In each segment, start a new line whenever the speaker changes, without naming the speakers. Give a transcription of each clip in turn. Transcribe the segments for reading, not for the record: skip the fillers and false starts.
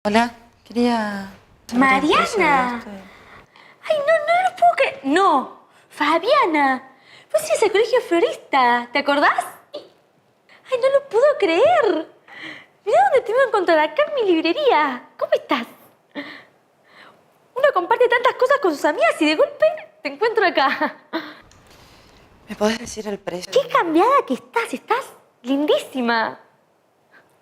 Hola, quería...
¡Mariana! ¡Ay, no lo puedo creer! ¡No! ¡Fabiana! Vos ibas al colegio florista, ¿te acordás? ¡Ay, no lo puedo creer! Mirá dónde te voy a encontrar, acá en mi librería. ¿Cómo estás? Uno comparte tantas cosas con sus amigas y de golpe te encuentro acá.
¿Me podés decir el precio?
¡Qué cambiada que estás! Estás lindísima.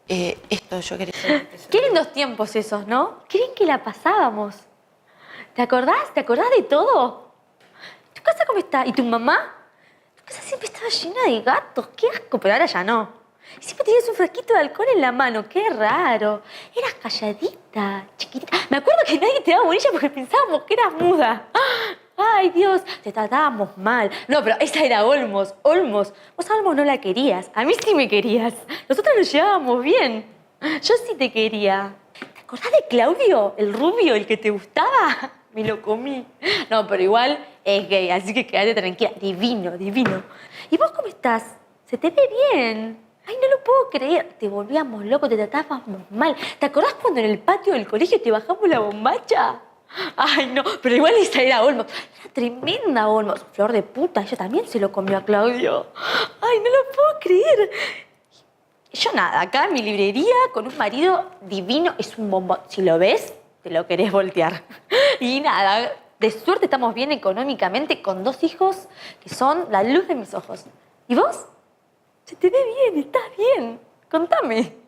Esto yo quería saber el precio.
Qué lindos tiempos esos, ¿no? Qué bien que la pasábamos. ¿Te acordás? ¿Te acordás de todo? ¿Tu casa cómo está? ¿Y tu mamá? Tu casa siempre estaba llena de gatos. Qué asco, pero ahora ya no. Y siempre tenías un frasquito de alcohol en la mano. Qué raro. Eras calladita, chiquitita. Me acuerdo que nadie te daba bolilla porque pensábamos que eras muda. Ay, Dios, te tratábamos mal. No, pero esa era Olmos. Olmos. Vos a Olmos no la querías. A mí sí me querías. Nosotros nos llevábamos bien. Yo sí te quería. ¿Te acordás de Claudio, el rubio, el que te gustaba? Me lo comí. No, pero igual es gay, así que quédate tranquila. Divino, divino. ¿Y vos cómo estás? Se te ve bien. Ay, no lo puedo creer. Te volvíamos locos, te tratábamos mal. ¿Te acordás cuando en el patio del colegio te bajamos la bombacha? Ay, no, pero igual esa era Olmos. Era tremenda Olmos. Flor de puta, ella también se lo comió a Claudio. Ay, no lo puedo creer. Yo nada, acá en mi librería con un marido divino, es un bombón. Si lo ves, te lo querés voltear. Y nada, de suerte estamos bien económicamente con 2 hijos que son la luz de mis ojos. ¿Y vos? Se te ve bien, estás bien. Contame.